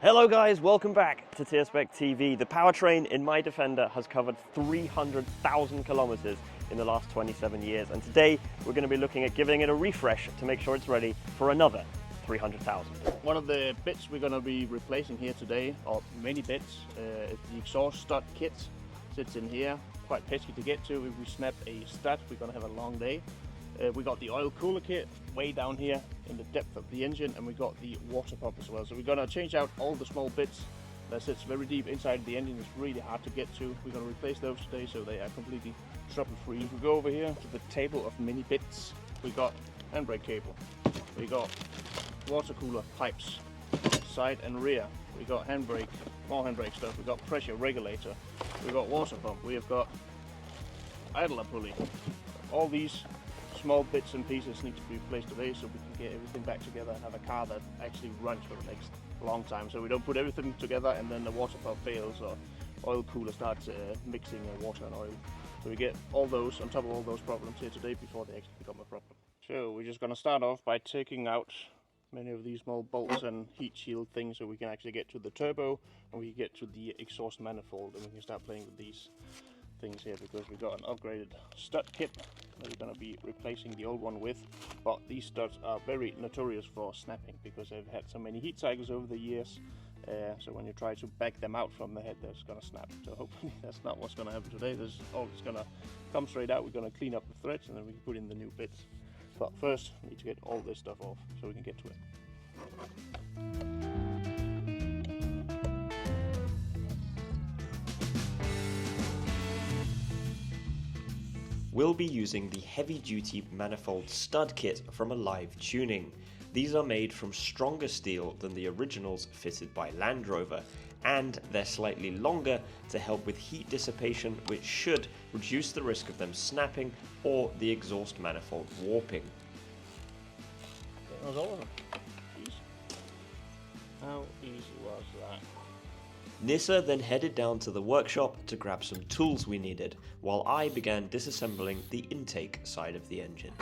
Hello guys, welcome back to TierSpec TV. The powertrain in my Defender has covered 300,000 kilometers in the last 27 years, and today we're going to be looking at giving it a refresh to make sure it's ready for another 300,000. One of the bits we're going to be replacing here today, or many bits, is the exhaust stud kit. Sits in here, quite pesky to get to. If we snap a stud, we're going to have a long day. We got the oil cooler kit way down here in the depth of the engine, and we got the water pump as well. So we're going to change out all the small bits that sits very deep inside the engine. It's really hard to get to. We're going to replace those today so they are completely trouble-free. If we go over here to the table of mini bits, we got handbrake cable, we got water cooler pipes, side and rear, we got handbrake, more handbrake stuff, we got pressure regulator, we got water pump, we have got idler pulley. All these small bits and pieces need to be replaced today so we can get everything back together and have a car that actually runs for the next long time, so we don't put everything together and then the water pump fails or oil cooler starts mixing water and oil. So we get all those on top of all those problems here today before they actually become a problem. So we're just going to start off by taking out many of these small bolts and heat shield things so we can actually get to the turbo and we can get to the exhaust manifold, and we can start playing with these things here because we've got an upgraded stud kit that we're going to be replacing the old one with. But these studs are very notorious for snapping because they've had so many heat cycles over the years, so when you try to back them out from the head, they're just going to snap. So hopefully that's not what's going to happen today. This all is going to come straight out. We're going to clean up the threads and then we can put in the new bits. But first we need to get all this stuff off so we can get to it. We'll be using the heavy-duty manifold stud kit from Alive Tuning. These are made from stronger steel than the originals fitted by Land Rover, and they're slightly longer to help with heat dissipation, which should reduce the risk of them snapping or the exhaust manifold warping. That was all of them. Easy. How easy was that? Nissa then headed down to the workshop to grab some tools we needed, while I began disassembling the intake side of the engine.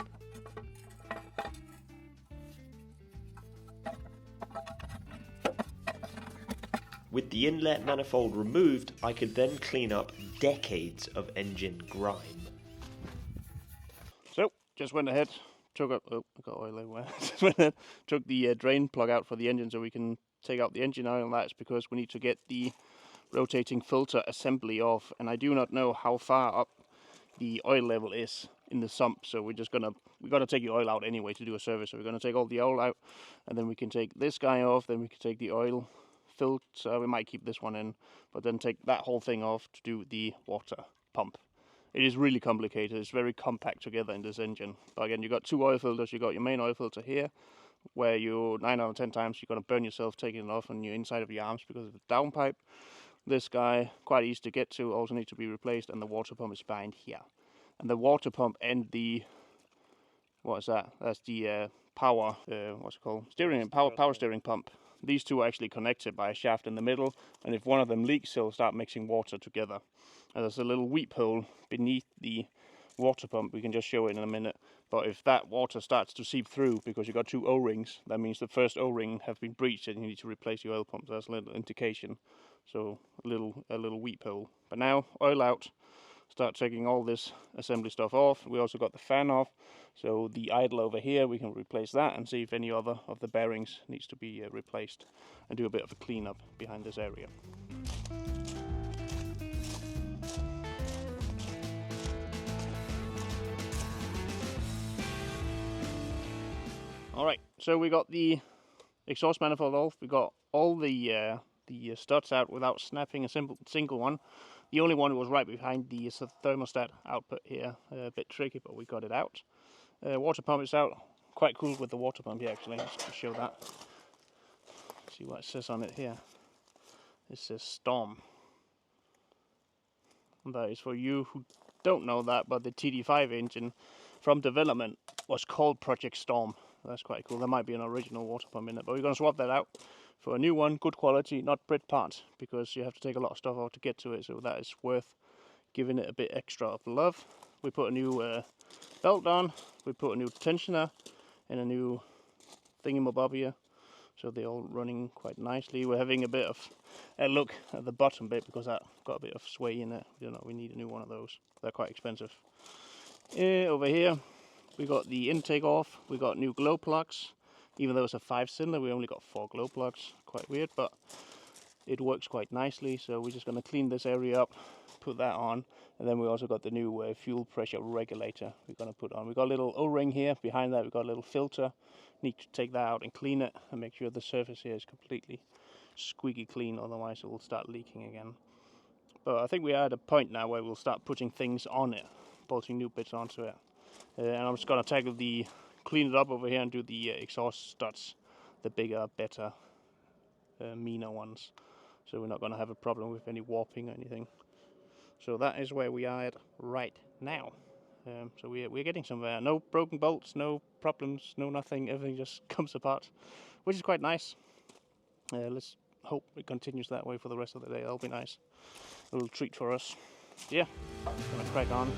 With the inlet manifold removed, I could then clean up decades of engine grime. So, just went ahead, took up, oh, I got oil everywhere. Just went ahead, took the drain plug out for the engine so we can take out the engine oil, and that's because we need to get the rotating filter assembly off, and I do not know how far up the oil level is in the sump, so we're gonna take the oil out anyway to do a service. So we're gonna take all the oil out, and then we can take this guy off, then we can take the oil filter, we might keep this one in, but then take that whole thing off to do the water pump. It is really complicated, it's very compact together in this engine. But again, you got two oil filters, you got your main oil filter here, where you 9 out of 10 times you're going to burn yourself taking it off on your inside of your arms because of the downpipe. This guy, quite easy to get to, also needs to be replaced, and the water pump is behind here. And the water pump and the, what is that? That's the power, what's it called? Power steering pump. These two are actually connected by a shaft in the middle, and if one of them leaks, it'll start mixing water together. And there's a little weep hole beneath the water pump, we can just show it in a minute. But if that water starts to seep through because you've got two O-rings, that means the first O-ring have been breached and you need to replace your oil pump. So that's a little indication. So a little weep hole. But now, oil out, start taking all this assembly stuff off. We also got the fan off, so the idle over here, we can replace that and see if any other of the bearings needs to be replaced, and do a bit of a cleanup behind this area. Alright, so we got the exhaust manifold off, we got all the studs out without snapping a single one. The only one was right behind the thermostat output here, a bit tricky, but we got it out. Water pump is out, quite cool with the water pump here actually, let's show that. See what it says on it here. It says Storm. And that is for you who don't know that, but the TD5 engine from development was called Project Storm. That's quite cool. There might be an original water pump in it, but we're going to swap that out for a new one, good quality, not Brit parts, because you have to take a lot of stuff out to get to it, so that is worth giving it a bit extra of love. We put a new belt on, we put a new tensioner and a new thingamabob here. so they're all running quite nicely. We're having a bit of a look at the bottom bit because that got a bit of sway in it. You know, we need a new one of those. They're quite expensive. Over here we got the intake off. We got new glow plugs. Even though it's a 5-cylinder, we only got 4 glow plugs. Quite weird, but it works quite nicely. So we're just going to clean this area up, put that on, and then we also got the new fuel pressure regulator we're going to put on. We got a little O-ring here. Behind that we got a little filter. Need to take that out and clean it and make sure the surface here is completely squeaky clean, otherwise it will start leaking again. But I think we are at a point now where we'll start putting things on it, bolting new bits onto it. And I'm just going to tackle clean it up over here and do the exhaust studs, the bigger, better, meaner ones. So we're not going to have a problem with any warping or anything. So that is where we are at right now. So we're getting somewhere. No broken bolts, no problems, no nothing. Everything just comes apart, which is quite nice. Let's hope it continues that way for the rest of the day. That'll be nice. A little treat for us. Yeah, gonna crack on.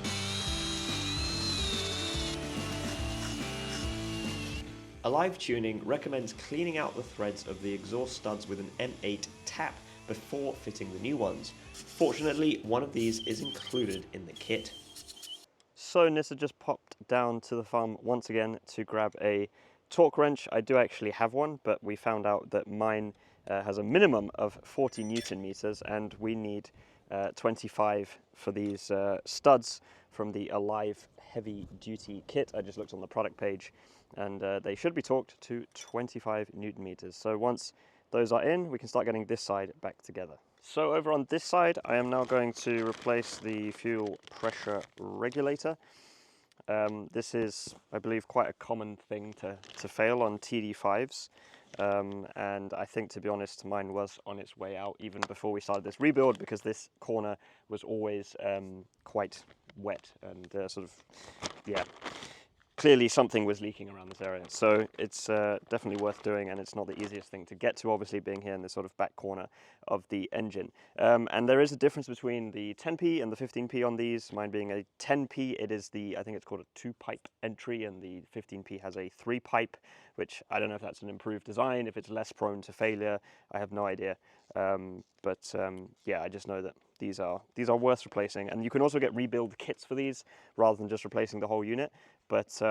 Alive Tuning recommends cleaning out the threads of the exhaust studs with an M8 tap before fitting the new ones. Fortunately, one of these is included in the kit. So Nissa just popped down to the farm once again to grab a torque wrench. I do actually have one, but we found out that mine has a minimum of 40 Newton meters, and we need 25 for these studs from the Alive heavy duty kit. I just looked on the product page, and they should be torqued to 25 Newton meters. So once those are in, we can start getting this side back together. So over on this side, I am now going to replace the fuel pressure regulator. This is, I believe, quite a common thing to fail on TD5s. And I think, to be honest, mine was on its way out even before we started this rebuild, because this corner was always quite wet and sort of, yeah, clearly something was leaking around this area. So it's definitely worth doing, and it's not the easiest thing to get to, obviously, being here in this sort of back corner of the engine. And there is a difference between the 10p and the 15p on these. Mine being a 10p, it is I think it's called a 2-pipe entry, and the 15p has a 3-pipe, which I don't know if that's an improved design, if it's less prone to failure, I have no idea. Yeah, I just know that these are worth replacing, and you can also get rebuild kits for these rather than just replacing the whole unit. But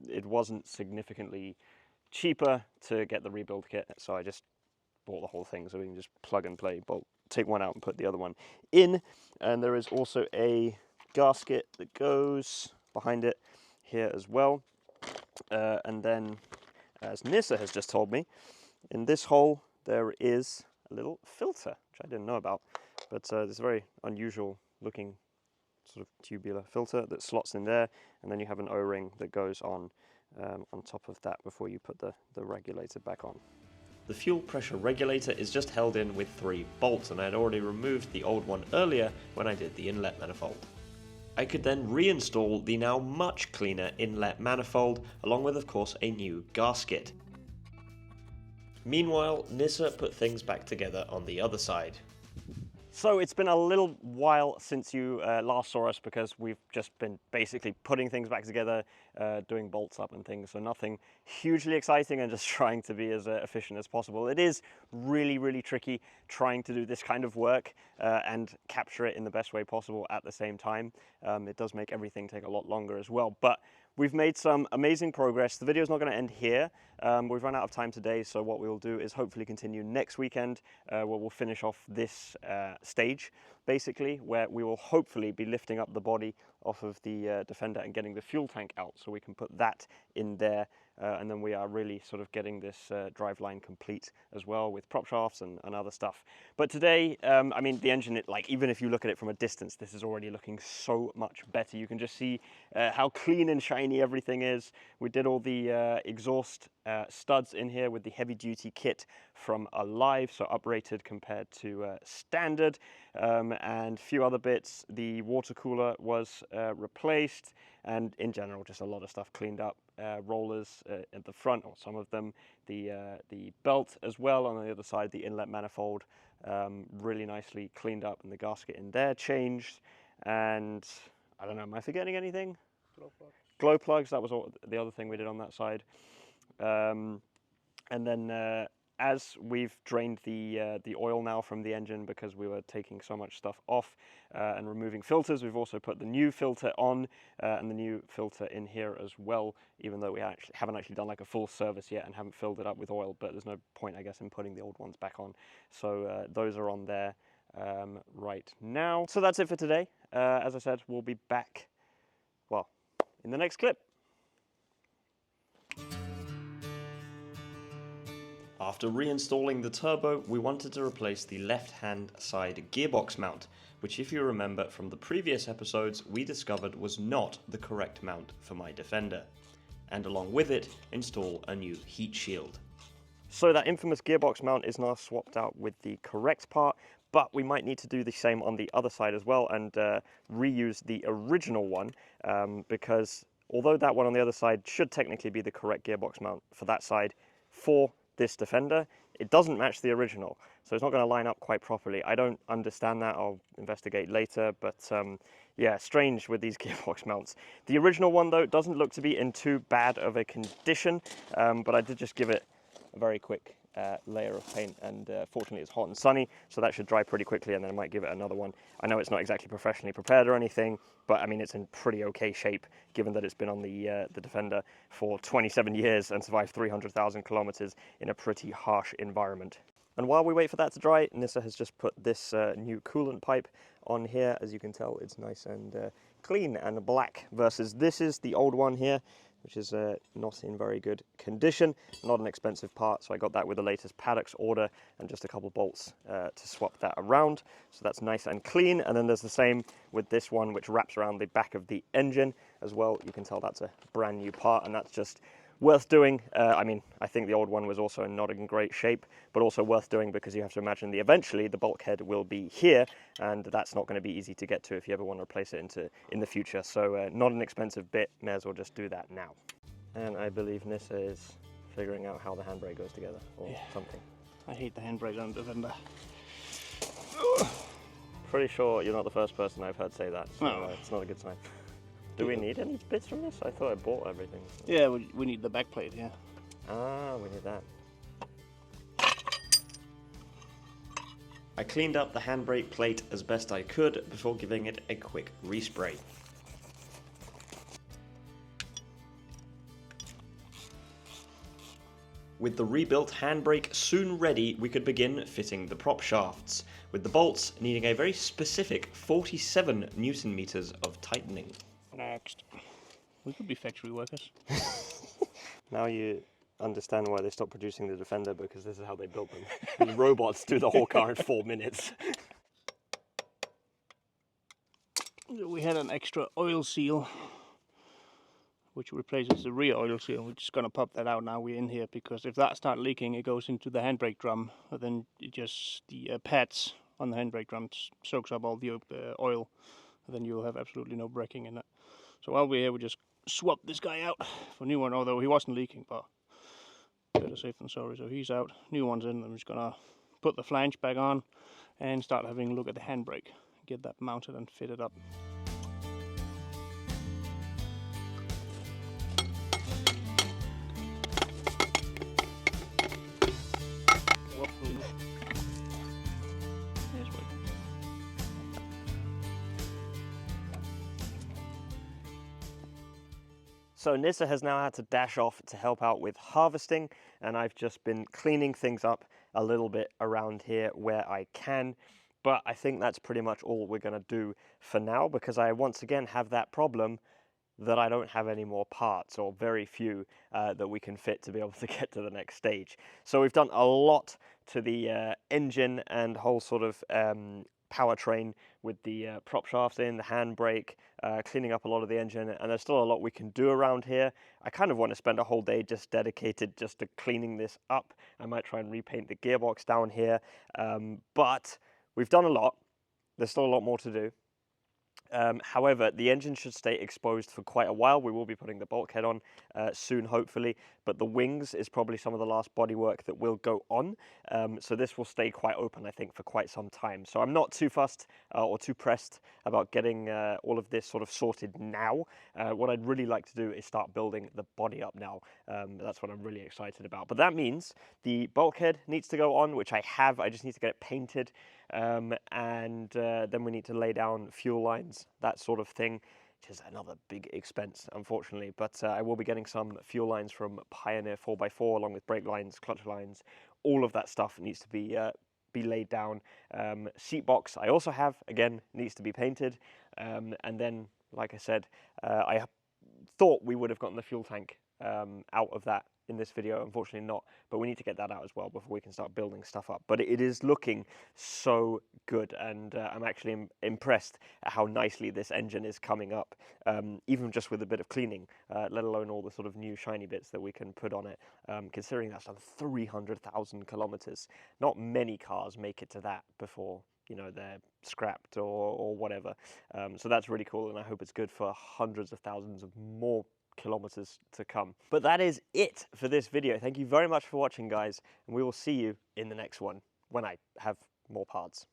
it wasn't significantly cheaper to get the rebuild kit, so I just bought the whole thing so we can just plug and play, take one out and put the other one in. And there is also a gasket that goes behind it here as well. And then, as Nissa has just told me, in this hole there is a little filter, which I didn't know about, but this very unusual looking sort of tubular filter that slots in there, and then you have an O-ring that goes on top of that before you put the regulator back on. The fuel pressure regulator is just held in with 3 bolts, and I had already removed the old one earlier when I did the inlet manifold. I could then reinstall the now much cleaner inlet manifold, along with, of course, a new gasket. Meanwhile, Nissa put things back together on the other side. So it's been a little while since you last saw us, because we've just been basically putting things back together, doing bolts up and things, so nothing hugely exciting, and just trying to be as efficient as possible. It is really, really tricky trying to do this kind of work and capture it in the best way possible at the same time. It does make everything take a lot longer as well, but we've made some amazing progress. The video is not going to end here. We've run out of time today, so what we will do is hopefully continue next weekend, where we'll finish off this stage, basically, where we will hopefully be lifting up the body off of the Defender and getting the fuel tank out, so we can put that in there. And then we are really sort of getting this driveline complete as well, with prop shafts and other stuff. But today, I mean, the engine, even if you look at it from a distance, this is already looking so much better. You can just see how clean and shiny everything is. We did all the exhaust studs in here with the heavy duty kit from Alive, so uprated compared to standard, and a few other bits. The water cooler was replaced, and in general just a lot of stuff cleaned up. Rollers at the front, or some of them, the belt as well on the other side, the inlet manifold really nicely cleaned up, and the gasket in there changed. And I don't know, am I forgetting anything? Glow plugs, that was all, the other thing we did on that side. And then as we've drained the oil now from the engine because we were taking so much stuff off and removing filters, we've also put the new filter on and the new filter in here as well, even though we haven't actually done like a full service yet and haven't filled it up with oil, but there's no point, I guess, in putting the old ones back on. So those are on there right now. So that's it for today. As I said, we'll be back, well, in the next clip. After reinstalling the turbo, we wanted to replace the left-hand side gearbox mount, which, if you remember from the previous episodes, we discovered was not the correct mount for my Defender, and along with it, install a new heat shield. So that infamous gearbox mount is now swapped out with the correct part, but we might need to do the same on the other side as well and reuse the original one because although that one on the other side should technically be the correct gearbox mount for that side, for this Defender, it doesn't match the original, so it's not going to line up quite properly. I don't understand that. I'll investigate later, but yeah, strange with these gearbox mounts. The original one, though, doesn't look to be in too bad of a condition, but I did just give it a very quick layer of paint, and fortunately it's hot and sunny, so that should dry pretty quickly, and then I might give it another one. I know it's not exactly professionally prepared or anything, but I mean it's in pretty okay shape given that it's been on the Defender for 27 years and survived 300,000 kilometers in a pretty harsh environment. And while we wait for that to dry, Nissa has just put this new coolant pipe on here. As you can tell, it's nice and clean and black, versus this is the old one here, which is not in very good condition. Not an expensive part, so I got that with the latest Paddocks order and just a couple bolts to swap that around. So that's nice and clean. And then there's the same with this one, which wraps around the back of the engine as well. You can tell that's a brand new part, and that's just worth doing. I mean, I think the old one was also not in great shape, but also worth doing because you have to imagine eventually the bulkhead will be here, and that's not going to be easy to get to if you ever want to replace it in the future. So not an expensive bit, may as well just do that now. And I believe Nissa is figuring out how the handbrake goes together, or something. I hate the handbrake on the Defender. Pretty sure you're not the first person I've heard say that, so No. it's not a good sign. Do we need any bits from this? I thought I bought everything. Yeah, we need the back plate here. Ah, we need that. I cleaned up the handbrake plate as best I could before giving it a quick respray. With the rebuilt handbrake soon ready, we could begin fitting the prop shafts, with the bolts needing a very specific 47 Newton meters of tightening. Next. We could be factory workers. Now you understand why they stopped producing the Defender, because this is how they built them. These robots do the whole car in 4 minutes. We had an extra oil seal, which replaces the rear oil seal. We're just going to pop that out now we're in here, because if that starts leaking, it goes into the handbrake drum, and then the pads on the handbrake drum soaks up all the oil, and then you'll have absolutely no braking in it. So while we're here, we just swap this guy out for a new one, although he wasn't leaking, but better safe than sorry. So he's out, new one's in. I'm just gonna put the flange back on and start having a look at the handbrake, get that mounted and fitted up. So Nissa has now had to dash off to help out with harvesting, and I've just been cleaning things up a little bit around here where I can. But I think that's pretty much all we're going to do for now, because I once again have that problem that I don't have any more parts, or very few, that we can fit to be able to get to the next stage. So we've done a lot to the engine and whole sort of powertrain with the prop shafts in, the handbrake, cleaning up a lot of the engine, and there's still a lot we can do around here. I kind of want to spend a whole day just dedicated just to cleaning this up. I might try and repaint the gearbox down here, but we've done a lot. There's still a lot more to do. However, the engine should stay exposed for quite a while. We will be putting the bulkhead on soon, hopefully, but the wings is probably some of the last bodywork that will go on. So this will stay quite open, I think, for quite some time. So I'm not too fussed or too pressed about getting all of this sort of sorted now. What I'd really like to do is start building the body up now. That's what I'm really excited about. But that means the bulkhead needs to go on, which I have. I just need to get it painted. And then we need to lay down fuel lines, that sort of thing, which is another big expense, unfortunately. But I will be getting some fuel lines from Pioneer 4x4, along with brake lines, clutch lines. All of that stuff needs to be laid down. Seat box I also have, again, needs to be painted. And then, like I said, I thought we would have gotten the fuel tank out of that in this video, unfortunately not, but we need to get that out as well before we can start building stuff up. But it is looking so good, and I'm actually impressed at how nicely this engine is coming up, even just with a bit of cleaning, let alone all the sort of new shiny bits that we can put on it, considering that's done 300,000 kilometers. Not many cars make it to that before, you know, they're scrapped or whatever. So that's really cool, and I hope it's good for hundreds of thousands of more kilometers to come. But that is it for this video. Thank you very much for watching, guys, and we will see you in the next one when I have more parts.